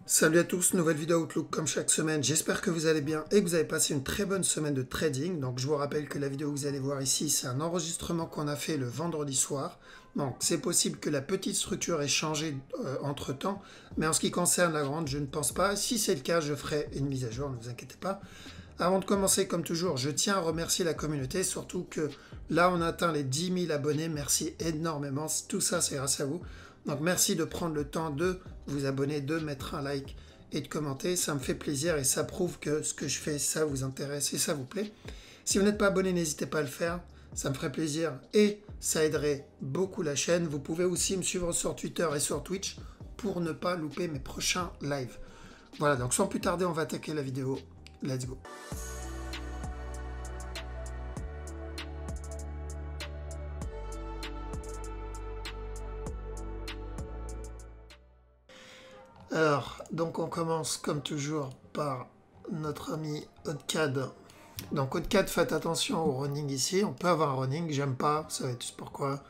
Salut à tous, nouvelle vidéo Outlook comme chaque semaine. J'espère que vous allez bien et que vous avez passé une très bonne semaine de trading. Donc je vous rappelle que la vidéo que vous allez voir ici, c'est un enregistrement qu'on a fait le vendredi soir. Donc c'est possible que la petite structure ait changé entre temps, mais en ce qui concerne la grande, je ne pense pas. Si c'est le cas, je ferai une mise à jour, ne vous inquiétez pas. Avant de commencer, comme toujours, je tiens à remercier la communauté, surtout que là on a atteint les 10 000 abonnés. Merci énormément, tout ça c'est grâce à vous. Donc merci de prendre le temps de vous abonner, de mettre un like et de commenter. Ça me fait plaisir et ça prouve que ce que je fais, ça vous intéresse et ça vous plaît. Si vous n'êtes pas abonné, n'hésitez pas à le faire. Ça me ferait plaisir et ça aiderait beaucoup la chaîne. Vous pouvez aussi me suivre sur Twitter et sur Twitch pour ne pas louper mes prochains lives. Voilà, donc sans plus tarder, on va attaquer la vidéo. Let's go. Alors, donc on commence comme toujours par notre ami Odcad. Donc Odcad, faites attention au running ici. On peut avoir un running, j'aime pas, vous savez tous pourquoi.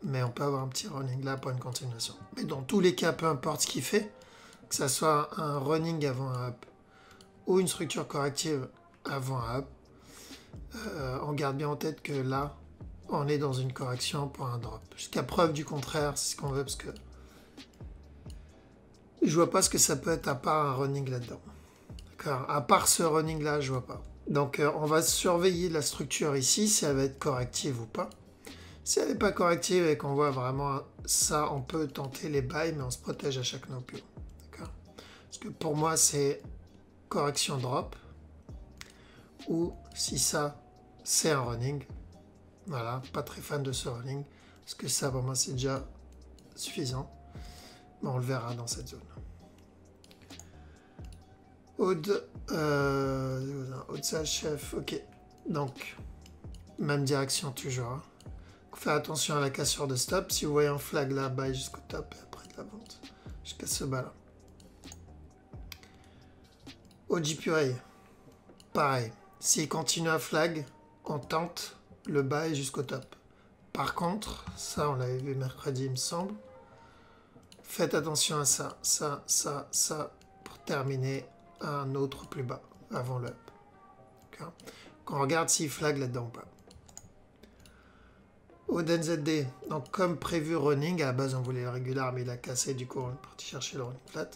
Mais on peut avoir un petit running là pour une continuation. Mais dans tous les cas, peu importe ce qu'il fait, que ça soit un running avant un up ou une structure corrective avant un up, on garde bien en tête que là, on est dans une correction pour un drop. Jusqu'à preuve du contraire, c'est ce qu'on veut parce que je vois pas ce que ça peut être à part un running là-dedans. D'accord. À part ce running là, je vois pas. Donc on va surveiller la structure ici, si elle va être corrective ou pas. Si elle n'est pas corrective et qu'on voit vraiment ça, on peut tenter les buys, mais on se protège à chaque no plus haut. D'accord. Parce que pour moi, c'est correction drop. Ou si ça, c'est un running. Voilà, pas très fan de ce running. Parce que ça, pour moi, c'est déjà suffisant. Mais on le verra dans cette zone. Aude, chef, ok. Donc, même direction toujours. Hein. Faire attention à la cassure de stop. Si vous voyez un flag là, buy jusqu'au top et après de la vente. Jusqu'à ce bas là. OG Purée, pareil. S'il continue à flag, on tente le buy jusqu'au top. Par contre, ça on l'avait vu mercredi il me semble. Faites attention à ça, ça, pour terminer un autre plus bas avant le up. Qu'on regarde s'il flag là-dedans ou pas. Oden ZD, donc comme prévu running, à la base on voulait le régular mais il a cassé, du coup on est parti chercher le running flat.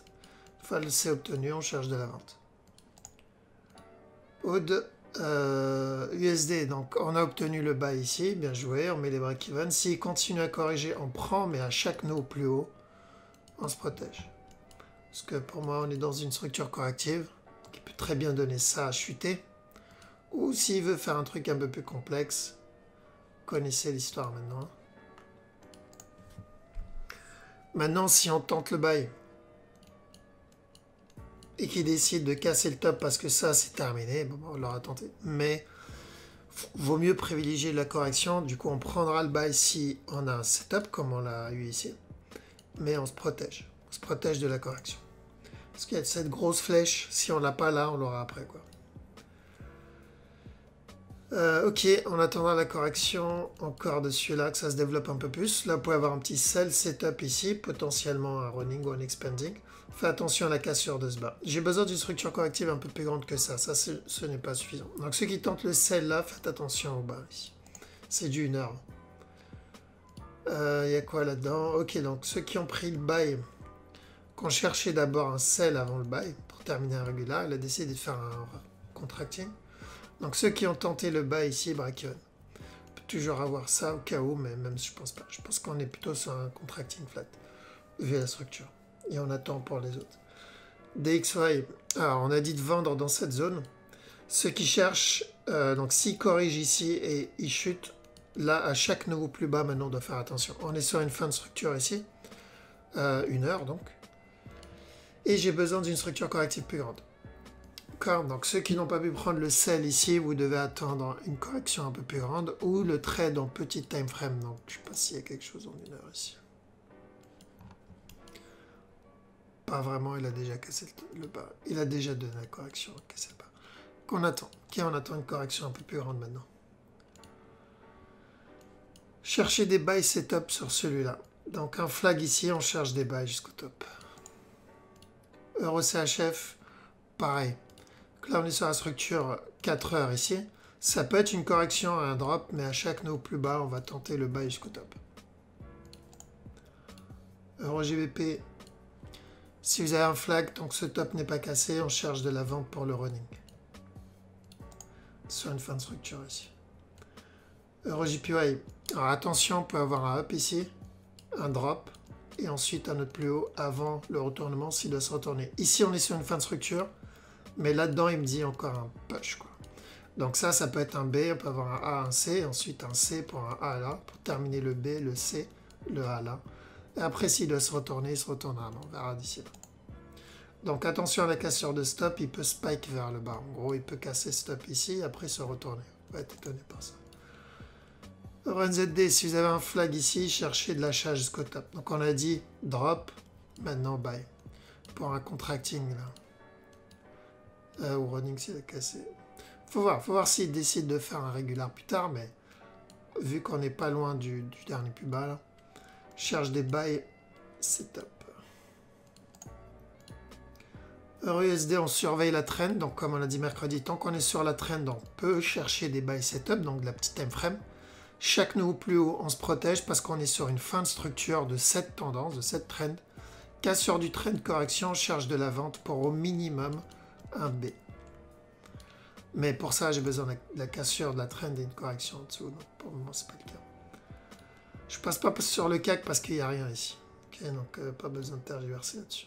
Une fois le C obtenu, on cherche de la vente. Aude USD, donc on a obtenu le bas ici, bien joué, on met les break-even. S'il continue à corriger, on prend, mais à chaque nœud plus haut, on se protège. Parce que pour moi, on est dans une structure corrective qui peut très bien donner ça à chuter. Ou s'il veut faire un truc un peu plus complexe, connaissez l'histoire maintenant. Maintenant, si on tente le buy et qu'il décide de casser le top parce que ça, c'est terminé, bon, on l'aura tenté. Mais vaut mieux privilégier la correction. Du coup, on prendra le buy si on a un setup, comme on l'a eu ici. Mais on se protège. On se protège de la correction. Parce qu'il y a cette grosse flèche. Si on l'a pas là, on l'aura après, quoi. Ok, on attendra la correction encore de celui-là, que ça se développe un peu plus. Là, vous pouvez avoir un petit sell setup ici, potentiellement un running ou un expanding. Faites attention à la cassure de ce bas. J'ai besoin d'une structure corrective un peu plus grande que ça. Ça, ce n'est pas suffisant. Donc, ceux qui tentent le sell là, faites attention au bas ici. C'est du 1 heure. Il y a quoi là-dedans? Ok, donc ceux qui ont pris le buy, qu'on cherchait d'abord un sell avant le buy, pour terminer un régular, il a décidé de faire un contracting. Donc ceux qui ont tenté le bas ici, break-even. On peut toujours avoir ça au cas où, mais même si je pense pas. Je pense qu'on est plutôt sur un contracting flat, vu la structure. Et on attend pour les autres. DXY, alors on a dit de vendre dans cette zone. Ceux qui cherchent, donc s'ils corrigent ici et ils chutent, là à chaque nouveau plus bas maintenant on doit faire attention. On est sur une fin de structure ici, 1 heure donc. Et j'ai besoin d'une structure corrective plus grande. Donc ceux qui n'ont pas pu prendre le sell ici, vous devez attendre une correction un peu plus grande ou le trade en petit time frame. Donc je ne sais pas s'il y a quelque chose en 1 heure ici. Pas vraiment, il a déjà cassé le bas. Il a déjà donné la correction, cassé le bas. Qu'on attend. Ok, on attend une correction un peu plus grande maintenant. Cherchez des buy setup sur celui-là. Donc un flag ici, on cherche des buys jusqu'au top. EuroCHF, pareil. Donc là, on est sur la structure 4 heures ici. Ça peut être une correction à un drop, mais à chaque nœud plus bas, on va tenter le buy jusqu'au top. EuroGBP, si vous avez un flag, tant que ce top n'est pas cassé, on cherche de la vente pour le running. Sur une fin de structure ici. EuroJPY, alors attention, on peut avoir un up ici, un drop, et ensuite un autre plus haut avant le retournement s'il doit se retourner. Ici, on est sur une fin de structure, mais là-dedans, il me dit encore un push, quoi. Donc ça peut être un B, on peut avoir un A, un C, ensuite un C pour un A là, pour terminer le B, le C, le A là. Et après, s'il doit se retourner, il se retournera. On verra d'ici là. Donc attention à la cassure de stop, il peut spike vers le bas. En gros, il peut casser stop ici, après se retourner. On va être étonné par ça. EuroNZD, si vous avez un flag ici, cherchez de l'achat jusqu'au top. Donc on a dit drop, maintenant buy. Pour un contracting là. Ou running s'il est cassé. Faut voir s'il décide de faire un régulier plus tard, mais vu qu'on n'est pas loin du dernier plus bas là, cherche des buy, c'est top. EURUSD, on surveille la trend, donc comme on a dit mercredi, tant qu'on est sur la trend, on peut chercher des buy setup, donc de la petite time frame. Chaque nœud plus haut, on se protège parce qu'on est sur une fin de structure de cette tendance, de cette trend. Cassure du trend, correction, on cherche de la vente pour au minimum un B. Mais pour ça, j'ai besoin de la cassure de la trend et une correction en dessous. Donc pour le moment, c'est pas le cas. Je passe pas sur le CAC parce qu'il n'y a rien ici. Okay, donc pas besoin de tergiverser là-dessus.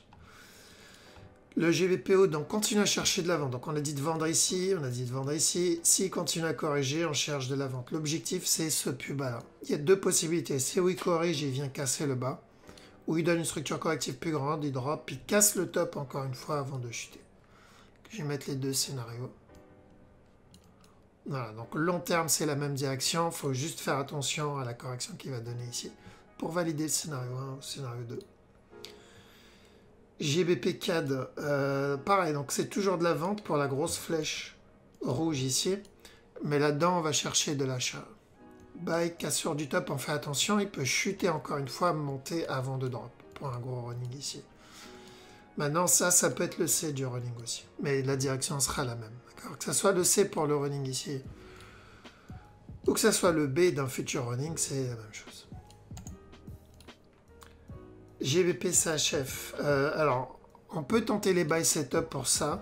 Le GBPO, donc continue à chercher de la vente. Donc on a dit de vendre ici, on a dit de vendre ici. S'il continue à corriger, on cherche de la vente. L'objectif, c'est ce plus bas là. Il y a deux possibilités. C'est où il corrige, il vient casser le bas. Ou il donne une structure corrective plus grande, il drop, puis casse le top encore une fois avant de chuter. Je vais mettre les deux scénarios. Voilà, donc long terme, c'est la même direction. Il faut juste faire attention à la correction qu'il va donner ici. Pour valider le scénario 1 ou scénario 2. GBP CAD, pareil, donc c'est toujours de la vente pour la grosse flèche rouge ici. Mais là-dedans, on va chercher de l'achat. Buy, cassure du top, on fait attention. Il peut chuter encore une fois, monter avant de drop. Pour un gros running ici. Maintenant, ça peut être le C du running aussi. Mais la direction sera la même. Que ce soit le C pour le running ici, ou que ce soit le B d'un futur running, c'est la même chose. GBP CHF. Alors, on peut tenter les buy setup pour ça,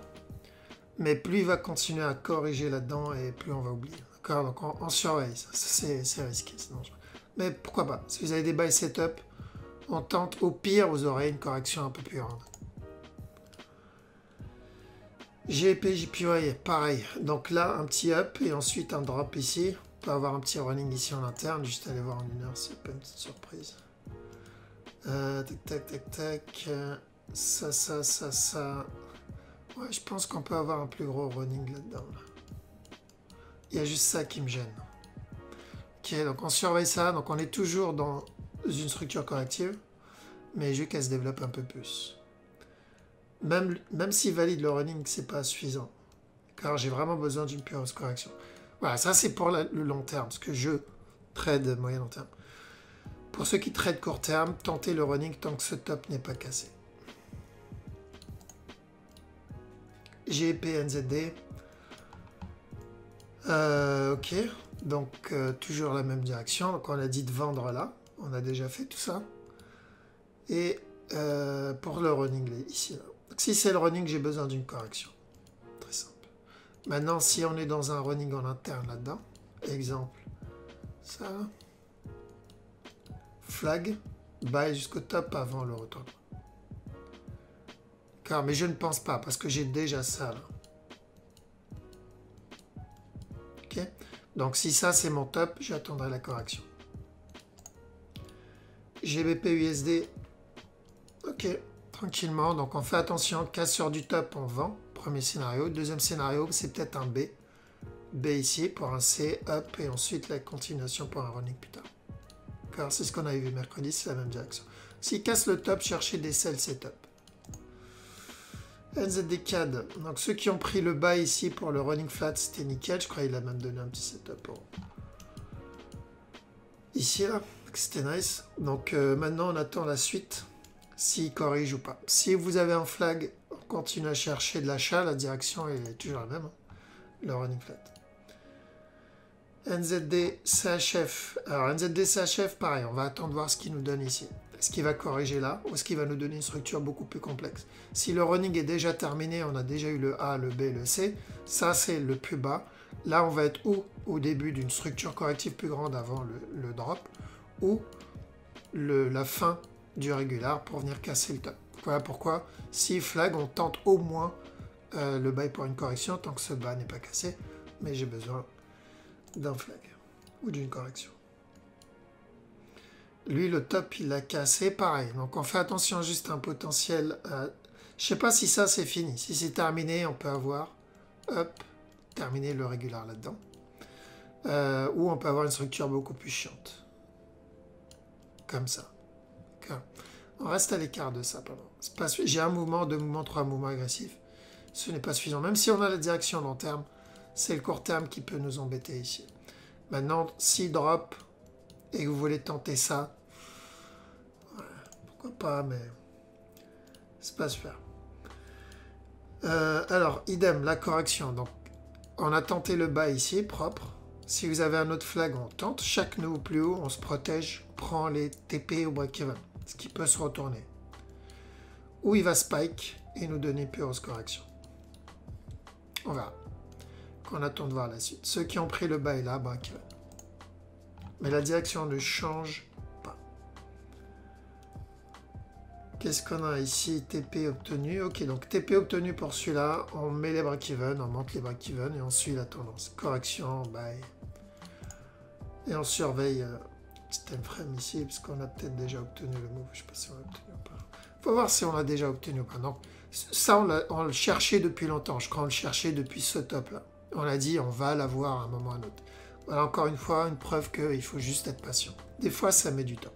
mais plus il va continuer à corriger là-dedans et plus on va oublier. D'accord. Donc on surveille, c'est risqué, c'est dangereux. Mais pourquoi pas. Si vous avez des buy setup, on tente. Au pire, vous aurez une correction un peu plus grande. GBP JPY, pareil. Donc là, un petit up et ensuite un drop ici. On peut avoir un petit running ici en interne. Juste aller voir en une heure, c'est pas une petite surprise. Tac. Ça. Ouais, je pense qu'on peut avoir un plus gros running là-dedans. Là. Il y a juste ça qui me gêne. Ok, donc on surveille ça. Donc on est toujours dans une structure corrective. Mais juste qu'elle se développe un peu plus. Même s'il valide le running, c'est pas suffisant. Car j'ai vraiment besoin d'une pure correction. Voilà, ça c'est pour le long terme. Parce que je trade moyen long terme. Pour ceux qui trade court terme, tentez le running tant que ce top n'est pas cassé. GEP NZD. Ok. Donc, toujours la même direction. Donc, on a dit de vendre là. On a déjà fait tout ça. Et pour le running, ici. Là. Donc, si c'est le running, j'ai besoin d'une correction. Très simple. Maintenant, si on est dans un running en interne là-dedans, exemple, ça... Flag, buy jusqu'au top avant le retour. Car, mais je ne pense pas, parce que j'ai déjà ça là. Ok. Donc si ça c'est mon top, j'attendrai la correction. GBP USD. Ok, tranquillement. Donc on fait attention, cassure du top, on vend. Premier scénario. Deuxième scénario, c'est peut-être un B. B ici pour un C, up, et ensuite la continuation pour un running plus tard. C'est ce qu'on avait vu mercredi, c'est la même direction. S'il casse le top, cherchez des sell setup. NZD CAD. Donc ceux qui ont pris le buy ici pour le running flat, c'était nickel. Je crois qu'il a même donné un petit setup pour... ici, là. C'était nice. Donc maintenant, on attend la suite. S'il corrige ou pas. Si vous avez un flag, continue à chercher de l'achat, la direction est toujours la même, hein, le running flat. NZD CHF. Alors NZD CHF, pareil, on va attendre voir ce qu'il nous donne ici. Est-ce qu'il va corriger là ou est-ce qu'il va nous donner une structure beaucoup plus complexe? Si le running est déjà terminé, on a déjà eu le A, le B, le C, ça c'est le plus bas. Là, on va être ou au début d'une structure corrective plus grande avant le drop, ou la fin du régular pour venir casser le top. Voilà pourquoi, si flag, on tente au moins le buy pour une correction, tant que ce bas n'est pas cassé, mais j'ai besoin d'un flag ou d'une correction. Lui, le top, il l'a cassé, pareil. Donc, on fait attention juste à un potentiel. Je sais pas si ça, c'est fini. Si c'est terminé, on peut avoir, hop, terminé le régular là-dedans. Ou on peut avoir une structure beaucoup plus chiante. Comme ça. Okay. On reste à l'écart de ça. J'ai un mouvement, deux mouvements, trois mouvements agressifs. Ce n'est pas suffisant. Même si on a la direction long terme, c'est le court terme qui peut nous embêter ici. Maintenant, si drop et que vous voulez tenter ça, pourquoi pas, mais c'est pas super. Alors, idem, la correction. Donc, on a tenté le bas ici, propre. Si vous avez un autre flag, on tente. Chaque nœud au plus haut, on se protège, prend les TP au break-even, ce qui peut se retourner. Ou il va spike et nous donner plus grosse correction. On verra. On attend de voir la suite. Ceux qui ont pris le bas et là, break-even. Mais la direction ne change pas. Qu'est-ce qu'on a ici? TP obtenu. Ok, donc TP obtenu pour celui-là. On met les break-even, on monte les break-even et on suit la tendance. Correction, buy. Et on surveille petit time frame ici, parce qu'on a peut-être déjà obtenu le move. Je ne sais pas si on l'a obtenu ou pas. Il faut voir si on l'a déjà obtenu ou pas. Donc, ça, on le cherchait depuis longtemps. Je crois qu'on le cherchait depuis ce top-là. On a dit, on va l'avoir à un moment ou à un autre. Voilà, encore une fois, une preuve qu'il faut juste être patient. Des fois, ça met du temps.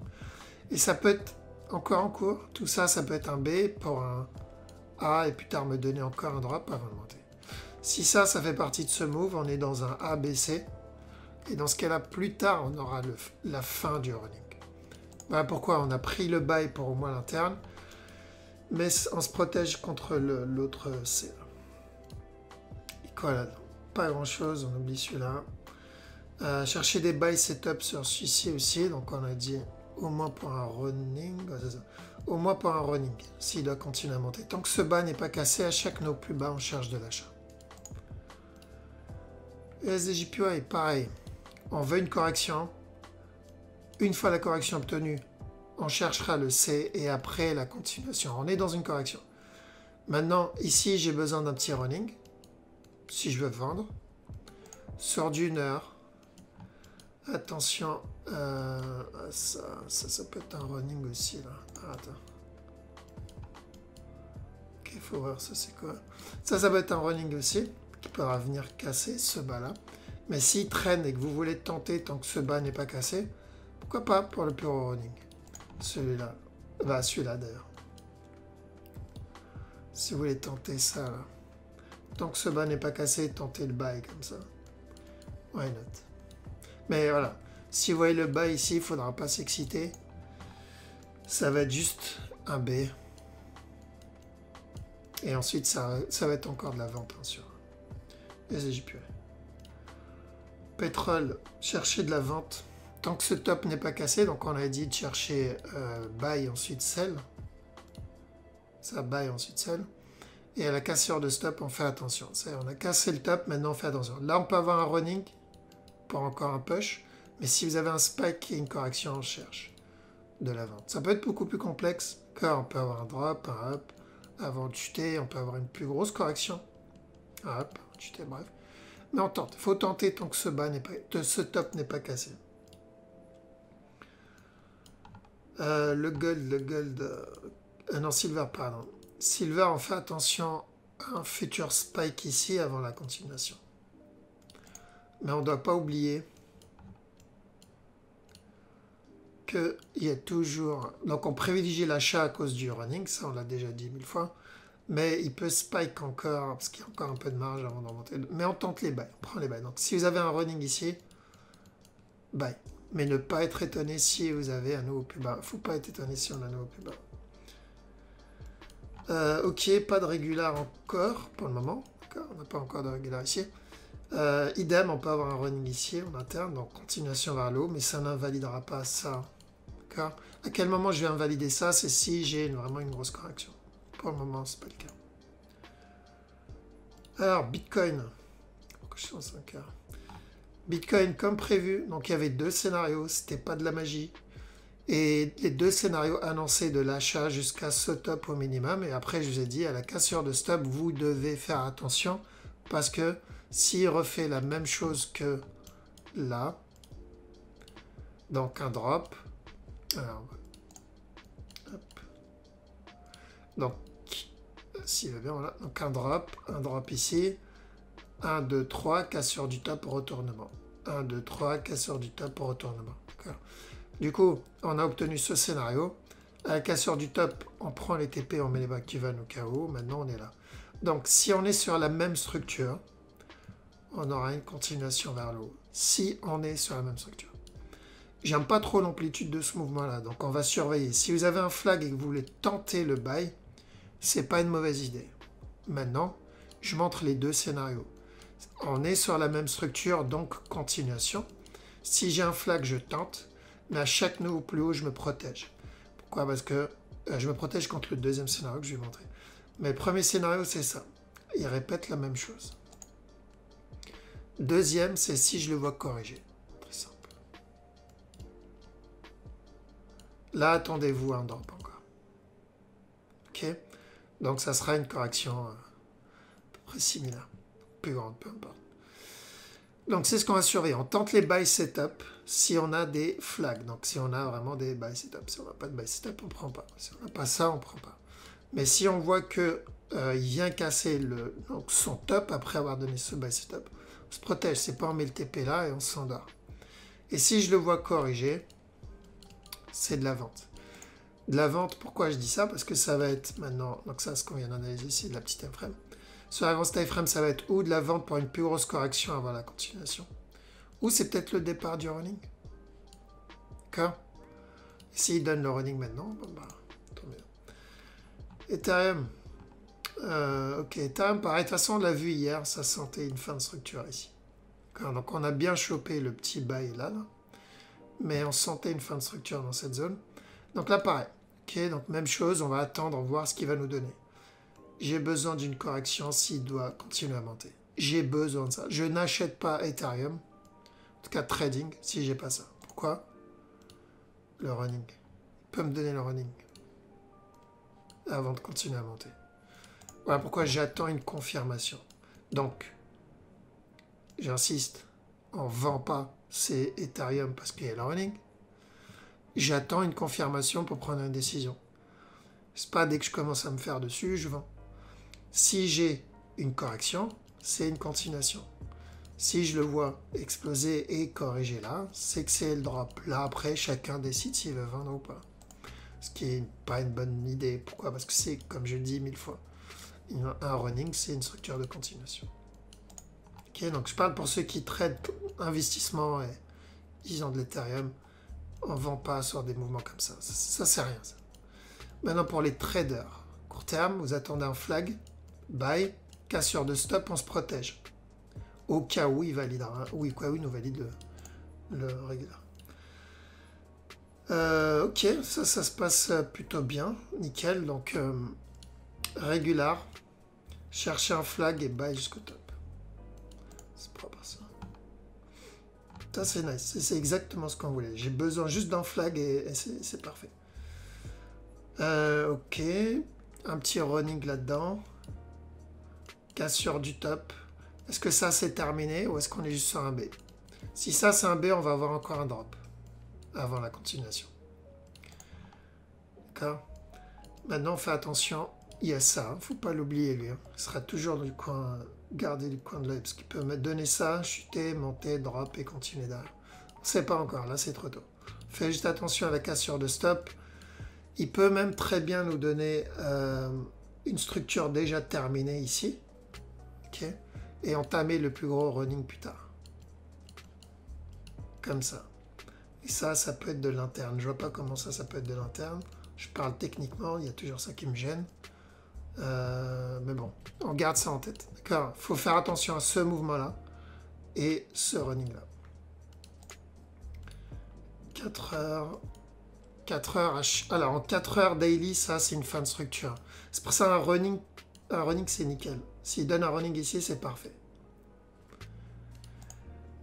Et ça peut être encore en cours. Tout ça, ça peut être un B pour un A et plus tard me donner encore un drop avant de monter. Si ça fait partie de ce move, on est dans un A, B, C. Et dans ce cas-là, plus tard, on aura la fin du running. Voilà pourquoi on a pris le buy pour au moins l'interne. Mais on se protège contre l'autre C. Et quoi là-dedans? Pas grand-chose, on oublie celui-là. Chercher des buy setup sur celui-ci aussi. Donc on a dit au moins pour un running. Au moins pour un running, s'il doit continuer à monter. Tant que ce bas n'est pas cassé, à chaque nœud plus bas, on cherche de l'achat. USDJPY est pareil. On veut une correction. Une fois la correction obtenue, on cherchera le C et après la continuation. On est dans une correction. Maintenant, ici, j'ai besoin d'un petit running. Si je veux vendre. Sur d'une heure. Attention. Ça peut être un running aussi là. Ah, attends. Ok, il faut voir ça c'est quoi. Ça peut être un running aussi. Qui pourra venir casser ce bas là. Mais s'il traîne et que vous voulez tenter tant que ce bas n'est pas cassé, pourquoi pas pour le pure running. Celui-là. Bah, celui-là d'ailleurs. Si vous voulez tenter ça là. Tant que ce bas n'est pas cassé, tentez le buy comme ça. Why not? Mais voilà. Si vous voyez le bas ici, il ne faudra pas s'exciter. Ça va être juste un B. Et ensuite, ça va être encore de la vente hein, sur les JPY. Pétrole, chercher de la vente. Tant que ce top n'est pas cassé, donc on a dit de chercher buy, ensuite sell. Ça, buy, ensuite sell. Et à la cassure de stop, on fait attention. On a cassé le top, maintenant on fait attention. Là, on peut avoir un running pour encore un push. Mais si vous avez un spike et une correction, on cherche de la vente. Ça peut être beaucoup plus complexe, car on peut avoir un drop, un up, avant de chuter, on peut avoir une plus grosse correction. Un up, chuter, bref. Mais on tente. Il faut tenter tant que ce top n'est pas cassé. Le gold. Non, silver, pardon. Silver, on fait attention à un futur spike ici avant la continuation. Mais on ne doit pas oublier qu'il y a toujours... Donc on privilégie l'achat à cause du running, ça on l'a déjà dit 1000 fois. Mais il peut spike encore, parce qu'il y a encore un peu de marge avant d'en monter. Mais on tente les buys, on prend les buys. Donc si vous avez un running ici, buy. Mais ne pas être étonné si vous avez un nouveau plus bas. Il ne faut pas être étonné si on a un nouveau plus bas. Ok, pas de régular encore pour le moment. On n'a pas encore de régular ici. Idem, on peut avoir un running ici en interne, donc continuation vers le haut, mais ça n'invalidera pas ça. À quel moment je vais invalider ça? C'est si j'ai vraiment une grosse correction. Pour le moment, c'est pas le cas. Alors, Bitcoin. Pourquoi je suis en 5 heures? Bitcoin, comme prévu, donc il y avait deux scénarios, c'était pas de la magie. Et les deux scénarios annonçaient de l'achat jusqu'à ce top au minimum. Et après, je vous ai dit, à la cassure de stop, vous devez faire attention parce que s'il refait la même chose que là, donc un drop, alors, hop, donc, s'il va bien, voilà, donc un drop ici, 1, 2, 3, cassure du top, retournement. 1, 2, 3, cassure du top, retournement. Du coup, on a obtenu ce scénario. À la cassure du top, on prend les TP, on met les break-even au cas où. Maintenant, on est là. Donc, si on est sur la même structure, on aura une continuation vers le haut. Si on est sur la même structure. J'aime pas trop l'amplitude de ce mouvement-là, donc on va surveiller. Si vous avez un flag et que vous voulez tenter le buy, c'est pas une mauvaise idée. Maintenant, je montre les deux scénarios. On est sur la même structure, donc continuation. Si j'ai un flag, je tente. Mais à chaque nœud au plus haut, je me protège. Pourquoi? Parce que je me protège contre le deuxième scénario que je vais montrer. Mais le premier scénario, c'est ça. Il répète la même chose. Deuxième, c'est si je le vois corriger. Très simple. Là, attendez-vous un drop encore. Ok? Donc, ça sera une correction à peu près similaire. Plus grande, peu importe. Donc, c'est ce qu'on va surveiller. On tente les buy setup si on a des flags. Donc, si on a vraiment des buy setup. Si on n'a pas de buy setup, on ne prend pas. Si on n'a pas ça, on ne prend pas. Mais si on voit que il vient casser donc son top après avoir donné ce buy setup, on se protège. C'est pas on met le TP là et on s'endort. Et si je le vois corriger, c'est de la vente. De la vente, pourquoi je dis ça? Parce que ça va être maintenant, donc ça, ce qu'on vient d'analyser ici, de la petite time frame. Sur la grosse time frame, ça va être ou de la vente pour une plus grosse correction avant la continuation, ou c'est peut-être le départ du running. D'accord? S'il donne le running maintenant, bon bah, tant mieux. Ethereum. Ok, Ethereum, pareil. De toute façon, on l'a vu hier, ça sentait une fin de structure ici. Donc on a bien chopé le petit buy là, mais on sentait une fin de structure dans cette zone. Donc là, pareil. Ok, donc même chose, on va attendre, voir ce qu'il va nous donner. J'ai besoin d'une correction s'il doit continuer à monter. J'ai besoin de ça. Je n'achète pas Ethereum, en tout cas trading, si j'ai pas ça. Pourquoi? Le running. Il peut me donner le running avant de continuer à monter. Voilà pourquoi j'attends une confirmation. Donc, j'insiste, on ne vend pas ces Ethereum parce qu'il y a le running. J'attends une confirmation pour prendre une décision. C'est pas dès que je commence à me faire dessus, je vends. Si j'ai une correction, c'est une continuation. Si je le vois exploser et corriger là, c'est que c'est le drop. Là, après, chacun décide s'il veut vendre ou pas. Ce qui n'est pas une bonne idée. Pourquoi? Parce que c'est, comme je le dis 1000 fois, un running, c'est une structure de continuation. Ok, donc je parle pour ceux qui traitent investissement et ils ont de l'Ethereum. On ne vend pas sur des mouvements comme ça. Ça c'est rien, ça. Maintenant, pour les traders, court terme, vous attendez un flag, buy, cassure de stop, on se protège. Au cas où il validera, oui, quoi, oui, nous valide le régular. Ok, ça se passe plutôt bien, nickel. Donc, régular, chercher un flag et buy jusqu'au top. C'est propre ça. Ça, c'est nice. C'est exactement ce qu'on voulait. J'ai besoin juste d'un flag et c'est parfait. Ok. Un petit running là-dedans. Cassure du top. Est-ce que ça, c'est terminé ou est-ce qu'on est juste sur un B? Si ça, c'est un B, on va avoir encore un drop avant la continuation. D'accord? Maintenant, on fait attention. Il y a ça. Il ne faut pas l'oublier, lui. Il sera toujours du coin... Garder du coin de l'œil, parce qu'il peut me donner ça, chuter, monter, drop et continuer derrière. On ne sait pas encore, là c'est trop tôt. Fais juste attention à la cassure de stop. Il peut même très bien nous donner une structure déjà terminée ici. Ok, et entamer le plus gros running plus tard. Comme ça. Et ça peut être de l'interne. Je vois pas comment ça peut être de l'interne. Je parle techniquement, il y a toujours ça qui me gêne. Mais bon, on garde ça en tête. D'accord? Il faut faire attention à ce mouvement-là et ce running-là. 4 heures. 4 heures. Alors, en 4 heures daily, ça, c'est une fin de structure. C'est pour ça un running c'est nickel. S'il donne un running ici, c'est parfait.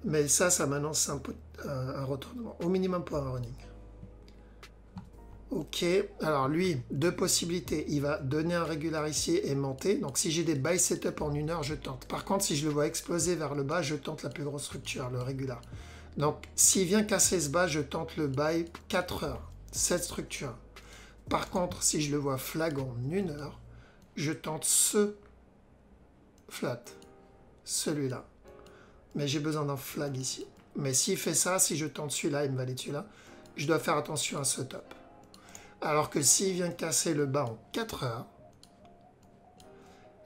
Mais ça m'annonce un retournement. Au minimum pour un running. Ok. Alors, lui, deux possibilités. Il va donner un régular ici et monter. Donc, si j'ai des buy setup en 1 heure, je tente. Par contre, si je le vois exploser vers le bas, je tente la plus grosse structure, le régular. Donc, s'il vient casser ce bas, je tente le buy 4 heures. Cette structure. Par contre, si je le vois flag en 1 heure, je tente ce flat, celui-là. Mais j'ai besoin d'un flag ici. Mais s'il fait ça, si je tente celui-là, il me valide celui-là, je dois faire attention à ce top. Alors que s'il vient casser le bas en 4 heures,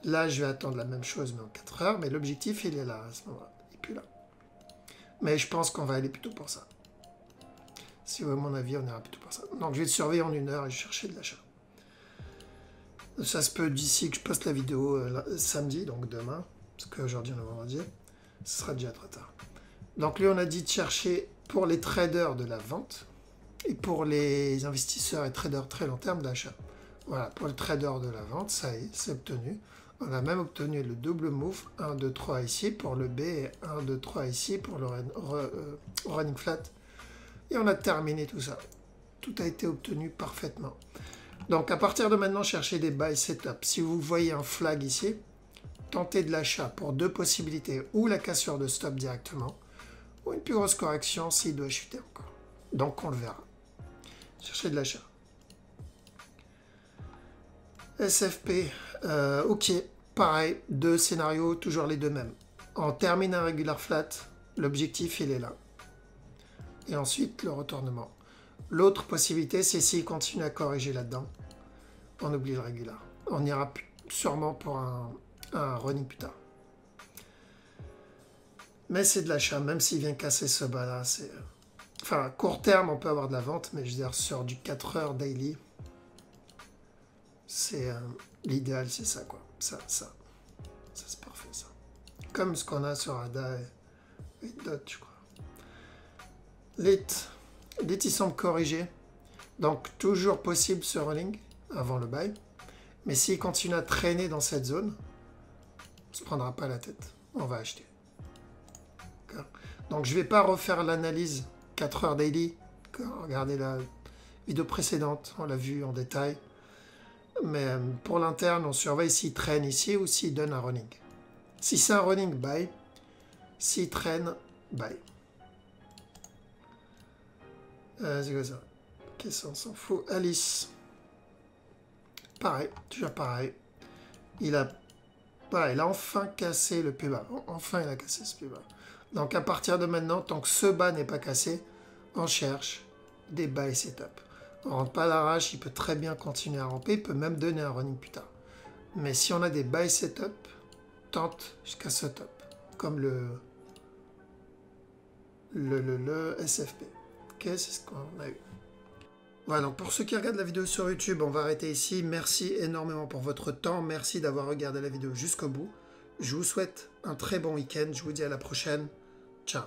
là, je vais attendre la même chose, mais en 4 heures. Mais l'objectif, il est là, à ce moment-là. Il n'est plus là. Mais je pense qu'on va aller plutôt pour ça. Si vous voulez mon avis, on ira plutôt pour ça. Donc, je vais le surveiller en 1 heure et chercher de l'achat. Ça se peut d'ici que je poste la vidéo samedi, donc demain, parce qu'aujourd'hui on est vendredi, ce sera déjà trop tard. Donc lui, on a dit de chercher pour les traders de la vente et pour les investisseurs et traders très long terme d'achat. Voilà, pour les traders de la vente, ça y est, c'est obtenu. On a même obtenu le double move, 1, 2, 3 ici pour le B et 1, 2, 3 ici pour le running flat. Et on a terminé tout ça. Tout a été obtenu parfaitement. Donc à partir de maintenant, cherchez des buy setup. Si vous voyez un flag ici, tentez de l'achat pour deux possibilités, ou la cassure de stop directement, ou une plus grosse correction s'il doit chuter encore. Donc on le verra. Cherchez de l'achat. SFP, ok, pareil, deux scénarios, toujours les deux mêmes. On termine un regular flat, l'objectif il est là. Et ensuite le retournement. L'autre possibilité, c'est s'il continue à corriger là-dedans, on oublie le régular. On ira sûrement pour un running plus tard. Mais c'est de l'achat, même s'il vient casser ce bas-là. Enfin, à court terme, on peut avoir de la vente, mais je veux dire, sur du 4 heures daily, c'est l'idéal, c'est ça, quoi. Ça, c'est parfait, ça. Comme ce qu'on a sur ADA et DOT, je crois. Lit, il semble corriger. Donc, toujours possible ce rolling avant le buy. Mais s'il continue à traîner dans cette zone, on ne se prendra pas la tête. On va acheter. Donc, je ne vais pas refaire l'analyse 4 heures daily. Regardez la vidéo précédente, on l'a vu en détail. Mais pour l'interne, on surveille s'il traîne ici ou s'il donne un running. Si c'est un running, buy. S'il traîne, buy. C'est quoi ça? Qu'est-ce qu'on s'en fout? Alice. Pareil, toujours pareil. Il a enfin cassé le plus bas. Enfin, il a cassé ce plus bas. Donc, à partir de maintenant, tant que ce bas n'est pas cassé, on cherche des buy setup. On ne rentre pas à l'arrache, il peut très bien continuer à ramper, il peut même donner un running plus tard. Mais si on a des buy setup, tente jusqu'à ce top, comme le SFP. Ok, c'est ce qu'on a eu. Voilà, donc pour ceux qui regardent la vidéo sur YouTube, on va arrêter ici. Merci énormément pour votre temps. Merci d'avoir regardé la vidéo jusqu'au bout. Je vous souhaite un très bon week-end. Je vous dis à la prochaine. Ciao.